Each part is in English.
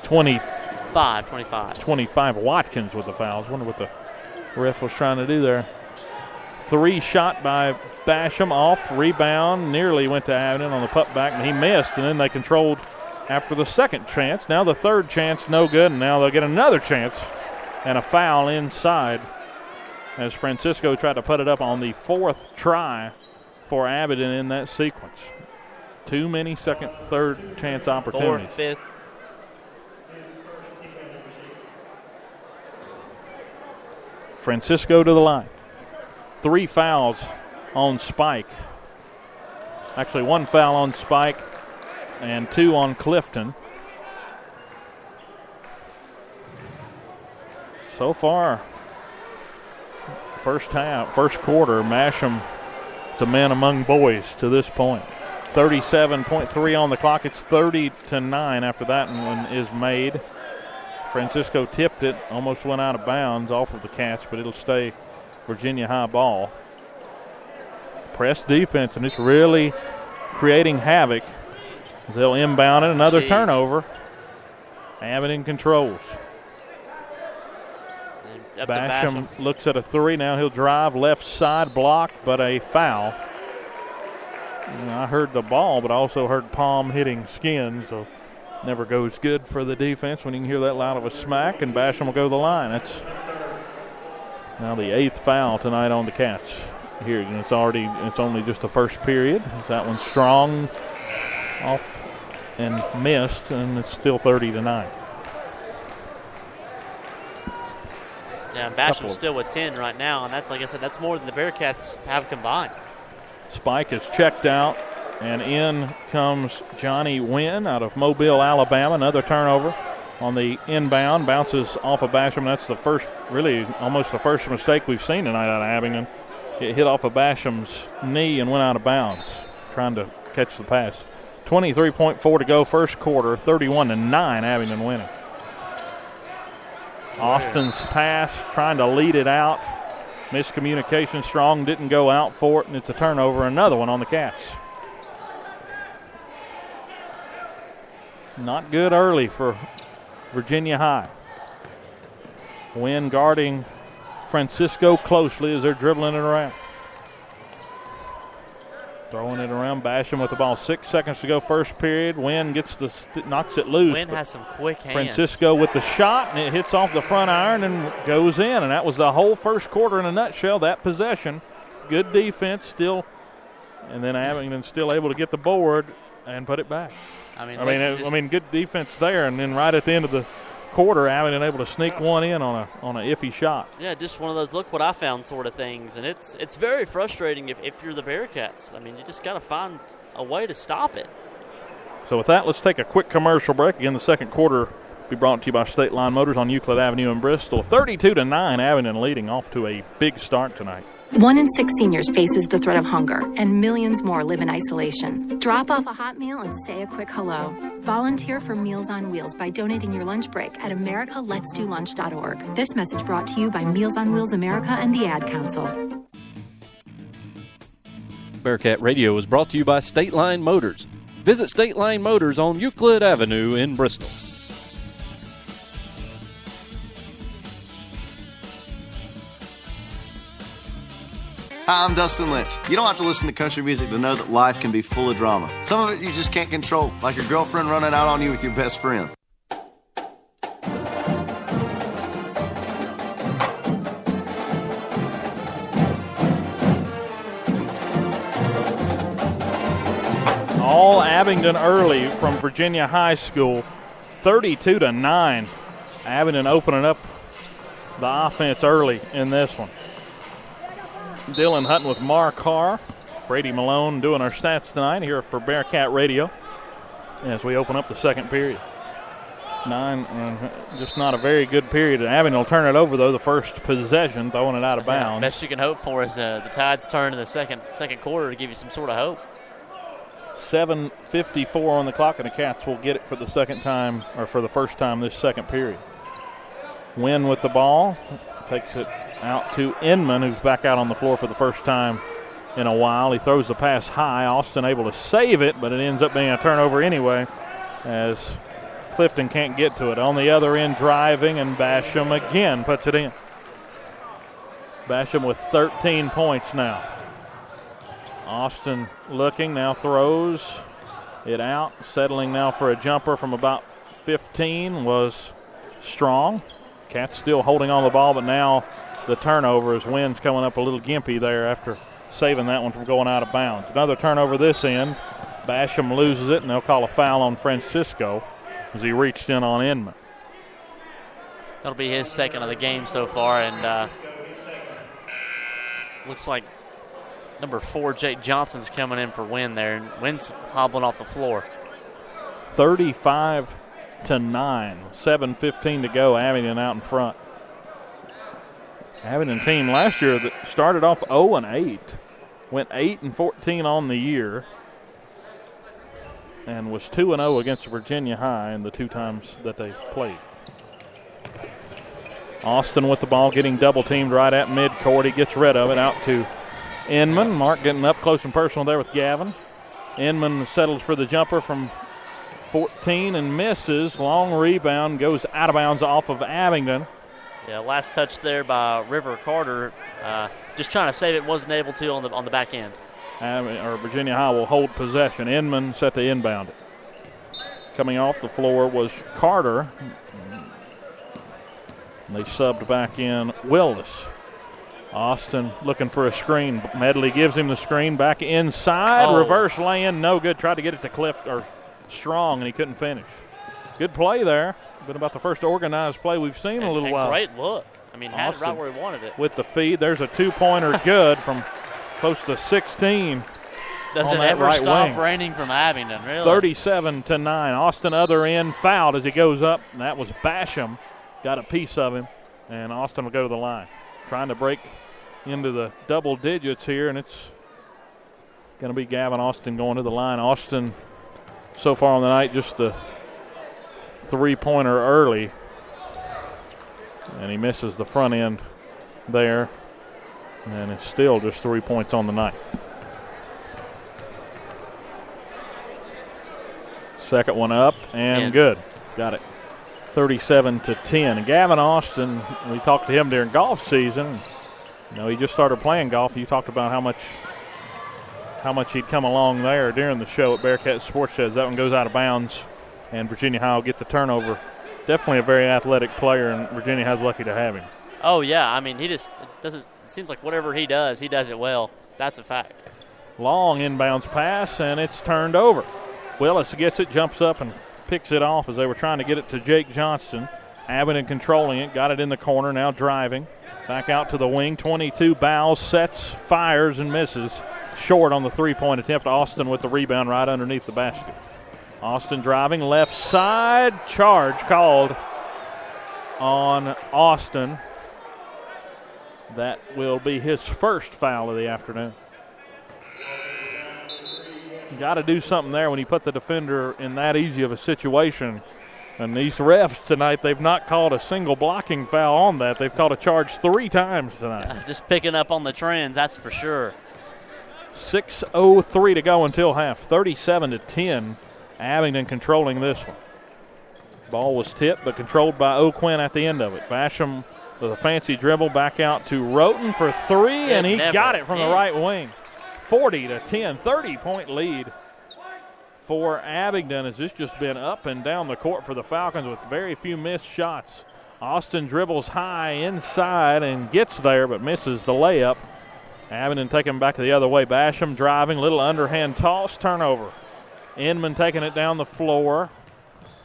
25. Watkins with the fouls. Wonder what the ref was trying to do there. 3 shot by Basham, off, rebound, nearly went to Abingdon on the putback, and he missed, and then they controlled after the second chance. Now the third chance, no good, and now they'll get another chance and a foul inside as Francisco tried to put it up on the 4th try for Abingdon in that sequence. Too many second, third chance opportunities. 4th, 5th. Francisco to the line. 3 fouls on Spike. Actually, 1 foul on Spike and 2 on Clifton. So far, first quarter, Masham is a man among boys to this point. 37.3 on the clock. It's 30-9 after that one is made. Francisco tipped it, almost went out of bounds off of the catch, but it'll stay Virginia High ball. Press defense, and it's really creating havoc. They'll inbound it, another turnover. Abingdon controls. Basham looks at a 3. Now he'll drive left side, block, but a foul. And I heard the ball, but I also heard palm hitting skin, so never goes good for the defense when you can hear that loud of a smack, and Basham will go to the line. That's now the 8th foul tonight on the Cats. Here, and it's only just the first period. That one's strong off and missed, and it's still 30-9. Yeah, Basham's still with 10 right now, and that's, like I said, that's more than the Bearcats have combined. Spike is checked out, and in comes Johnny Wynn out of Mobile, Alabama. Another turnover on the inbound. Bounces off of Basham. That's the first, really almost the first mistake we've seen tonight out of Abingdon. It hit off of Basham's knee and went out of bounds, trying to catch the pass. 23.4 to go, first quarter, 31-9, Abingdon winning. Austin's pass, trying to lead it out. Miscommunication, Strong didn't go out for it, and it's a turnover, another one on the Cats. Not good early for Virginia High. Wynn guarding Francisco closely as they're dribbling it around. Throwing it around, Basham with the ball. 6 seconds to go, first period. Wynn gets knocks it loose. Wynn has some quick hands. Francisco with the shot, and it hits off the front iron and goes in. And that was the whole first quarter in a nutshell, that possession. Good defense still, and then Abingdon still able to get the board and put it back. I mean, good defense there, and then right at the end of the quarter, Abingdon able to sneak one in on a iffy shot. Yeah, just one of those look what I found sort of things, and it's very frustrating if you're the Bearcats. I mean, you just got to find a way to stop it. So with that, let's take a quick commercial break. Again, the second quarter will be brought to you by State Line Motors on Euclid Avenue in Bristol. 32-9, Abingdon leading, off to a big start tonight. 1 in 6 seniors faces the threat of hunger, and millions more live in isolation. Drop off a hot meal and say a quick hello. Volunteer for Meals on Wheels by donating your lunch break at americaletsdolunch.org. This message brought to you by Meals on Wheels America and the Ad Council. Bearcat Radio is brought to you by State Line Motors. Visit State Line Motors on Euclid Avenue in Bristol. Hi, I'm Dustin Lynch. You don't have to listen to country music to know that life can be full of drama. Some of it you just can't control, like your girlfriend running out on you with your best friend. All Abingdon early from Virginia High School, 32-9. Abingdon opening up the offense early in this one. Dylan Hutton with Mark Carr. Brady Malone doing our stats tonight here for Bearcat Radio as we open up the second period. Just not a very good period. Abingdon will turn it over, though, the first possession, throwing it out of bounds. Best you can hope for is the Tide's turn in the second quarter to give you some sort of hope. 7:54 on the clock, and the Cats will get it for the second time, or for the first time this second period. Wynn with the ball, takes it out to Inman, who's back out on the floor for the first time in a while. He throws the pass high. Austin able to save it, but it ends up being a turnover anyway as Clifton can't get to it. On the other end, driving, and Basham again puts it in. Basham with 13 points now. Austin looking, now throws it out. Settling now for a jumper from about 15 was Strong. Cats still holding on the ball, but now the turnover as Wynn's coming up a little gimpy there after saving that one from going out of bounds. Another turnover this end. Basham loses it, and they'll call a foul on Francisco as he reached in on Inman. That'll be his second of the game so far, and looks like number 4, Jake Johnson's coming in for Wynn there, and Wynn's hobbling off the floor. 35-9, 7:15 to go. Abingdon out in front. Abingdon team last year that started off 0-8, went 8-14 on the year, and was 2-0 against Virginia High in the 2 times that they played. Austin with the ball, getting double teamed right at midcourt. He gets rid of it out to Inman. Mark getting up close and personal there with Gavin. Inman settles for the jumper from 14 and misses. Long rebound, goes out of bounds off of Abingdon. Yeah, last touch there by River Carter. Just trying to save it, wasn't able to on the back end. Virginia High will hold possession. Inman set to inbound it. Coming off the floor was Carter. And they subbed back in Willis. Austin looking for a screen. Medley gives him the screen back inside. Reverse lay-in, no good. Tried to get it to Strong, and he couldn't finish. Good play there. Been about the first organized play we've seen in a little while. Great look. I mean, had it right where he wanted it. With the feed, there's a 2-pointer good from close to 16. Does it ever stop raining from Abingdon, really? 37-9. Austin other end fouled as he goes up, and that was Basham. Got a piece of him, and Austin will go to the line. Trying to break into the double digits here, and it's going to be Gavin Austin going to the line. Austin, so far on the night, just a 3-pointer early, and he misses the front end there, and it's still just 3 points on the night. Second one up and good. Got it. 37-10. And Gavin Austin, we talked to him during golf season. You know, he just started playing golf. You talked about how much he'd come along there during the show at Bearcat Sports Sheds. That one goes out of bounds, and Virginia High will get the turnover. Definitely a very athletic player, and Virginia High's lucky to have him. Oh, yeah. I mean, it seems like whatever he does it well. That's a fact. Long inbounds pass, and it's turned over. Willis gets it, jumps up, and picks it off as they were trying to get it to Jake Johnston. Abingdon controlling it, got it in the corner, now driving. Back out to the wing, 22, bows, sets, fires, and misses. Short on the 3-point attempt. Austin with the rebound right underneath the basket. Austin driving, left side, charge called on Austin. That will be his first foul of the afternoon. Got to do something there when you put the defender in that easy of a situation. And these refs tonight, they've not called a single blocking foul on that. They've called a charge 3 times tonight. Just picking up on the trends, that's for sure. 6:03 to go until half. 37-10. Abingdon controlling this one. Ball was tipped, but controlled by O'Quinn at the end of it. Basham with a fancy dribble back out to Roten for 3, and he got it from the right wing. 40-10, 30-point lead for Abingdon. Has this just been up and down the court for the Falcons with very few missed shots. Austin dribbles high inside and gets there, but misses the layup. Abingdon taking back the other way. Basham driving, little underhand toss, turnover. Inman taking it down the floor.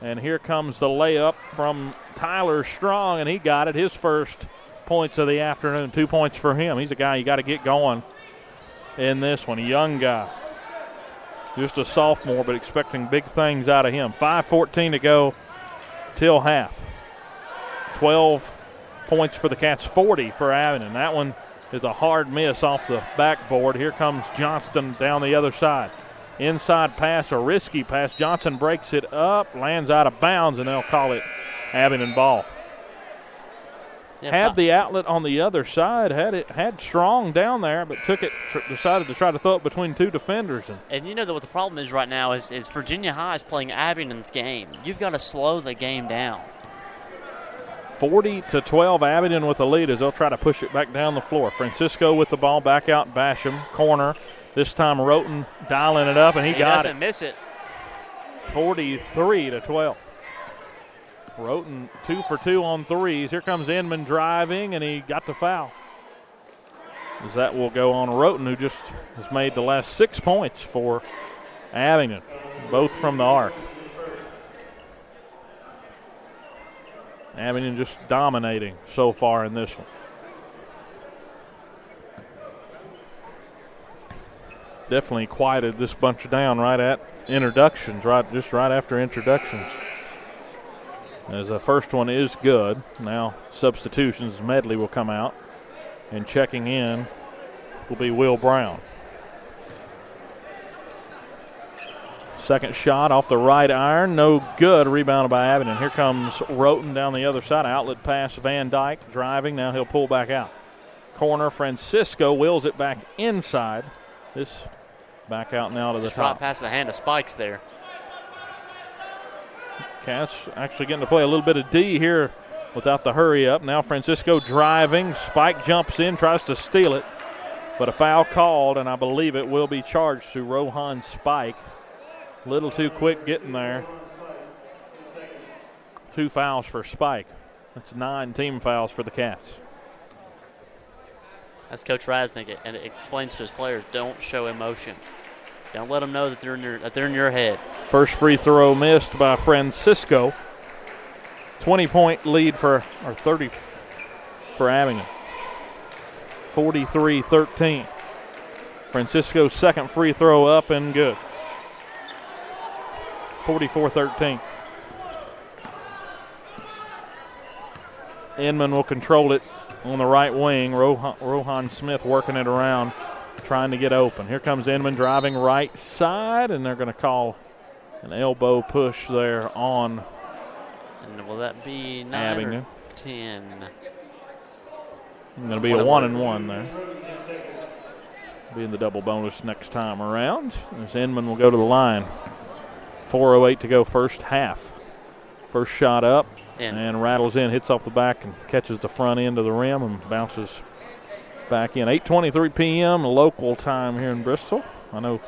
And here comes the layup from Tyler Strong, and he got it. His first points of the afternoon, 2 points for him. He's a guy you got to get going in this one, a young guy. Just a sophomore, but expecting big things out of him. 5:14 to go till half. 12 points for the Cats, 40 for Abingdon. That one is a hard miss off the backboard. Here comes Johnston down the other side. Inside pass, a risky pass. Johnson breaks it up, lands out of bounds, and they'll call it Abingdon ball. had the outlet on the other side, had Strong down there, but decided to try to throw it between two defenders. And you know what the problem is right now is Virginia High is playing Abingdon's game. You've got to slow the game down. 40-12, Abingdon with the lead as they'll try to push it back down the floor. Francisco with the ball, back out Basham, corner. This time Roten dialing it up, and he got it. He doesn't miss it. 43-12. Roten 2 for 2 on threes. Here comes Inman driving, and he got the foul. As that will go on Roten, who just has made the last 6 points for Abingdon, both from the arc. Abingdon just dominating so far in this one. Definitely quieted this bunch down right at introductions, right after introductions. As the first one is good. Now substitutions, Medley will come out, and checking in will be Will Brown. Second shot off the right iron, no good. Rebounded by Abingdon. Here comes Roten down the other side. Outlet pass, Van Dyke driving. Now he'll pull back out. Corner, Francisco wills it back inside. This back out now to the top. Right past the hand of Spikes there. Cats actually getting to play a little bit of D here without the hurry up. Now Francisco driving. Spike jumps in, tries to steal it. But a foul called, and I believe it will be charged to Rohan Spike. Little too quick getting there. 2 fouls for Spike. That's 9 team fouls for the Cats. That's Coach Rasnick, and it explains to his players, don't show emotion. Don't let them know that they're in your head. First free throw missed by Francisco. 20-point lead for 30 for Abingdon. 43-13. Francisco's second free throw up and good. 44-13. Inman will control it on the right wing. Rohan Smith working it around, trying to get open. Here comes Inman driving right side, and they're going to call an elbow push there on. And will that be 9 Abingdon. or 10? Going to be a 1-and-1 there. Be in the double bonus next time around, as Inman will go to the line. 4:08 to go first half. First shot up and rattles in, hits off the back and catches the front end of the rim and bounces back in. 8:23 p.m. local time here in Bristol. I know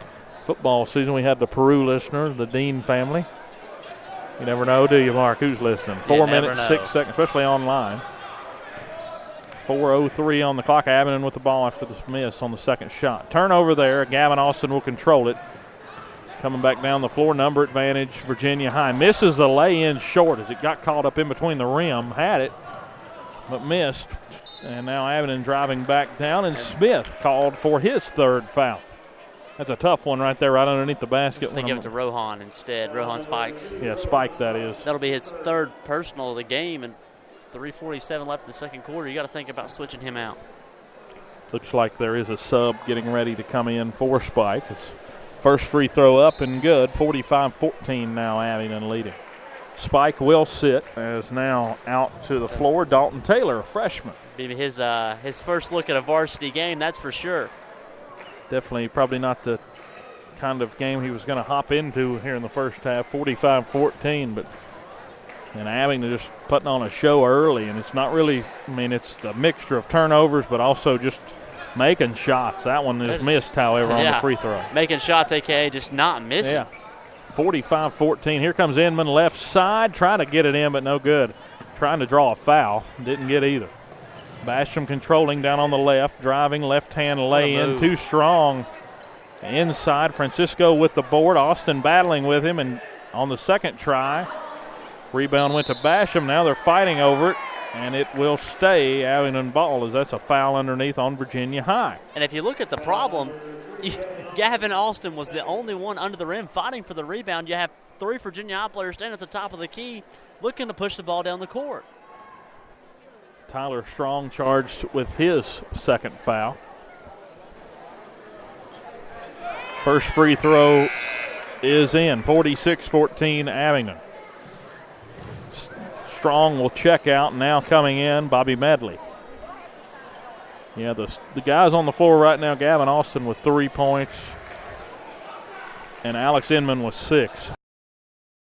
football season we had the Peru listeners, the Dean family. You never know, do you, Mark? Who's listening? 4 minutes, 6 seconds, especially online. 4:03 on the clock. Abingdon with the ball after the miss on the second shot. Turnover there. Gavin Austin will control it. Coming back down the floor, number advantage, Virginia High. Misses the lay-in short as it got caught up in between the rim. Had it, but missed. And now Abingdon driving back down, and Smith called for his third foul. That's a tough one right there, right underneath the basket. They give it to Rohan instead. Rohan Spikes. Yeah, Spike, that is. That'll be his third personal of the game, and 3:47 left in the second quarter. You got to think about switching him out. Looks like there is a sub getting ready to come in for Spike. It's first free throw up and good. 45-14 now, Abingdon leading. Spike will sit as now out to the floor. Dalton Taylor, a freshman. Maybe his first look at a varsity game, that's for sure. Definitely probably not the kind of game he was going to hop into here in the first half. 45-14, but and Abingdon just putting on a show early, and it's not really, I mean, it's a mixture of turnovers, but also just making shots. That one is missed, however, on the free throw. Making shots, a.k.a. just not missing. Yeah. 45-14. Here comes Inman left side, trying to get it in, but no good. Trying to draw a foul. Didn't get either. Basham controlling down on the left, driving left-hand lay-in. Too strong. Inside, Francisco with the board. Austin battling with him, and on the second try, rebound went to Basham. Now they're fighting over it, and it will stay Abingdon ball as that's a foul underneath on Virginia High. And if you look at the problem, Gavin Austin was the only one under the rim fighting for the rebound. You have 3 Virginia High players standing at the top of the key looking to push the ball down the court. Tyler Strong charged with his second foul. First free throw is in. 46-14 Abingdon. Strong will check out. Now coming in, Bobby Medley. Yeah, the guys on the floor right now, Gavin Austin with 3 points and Alex Inman with 6.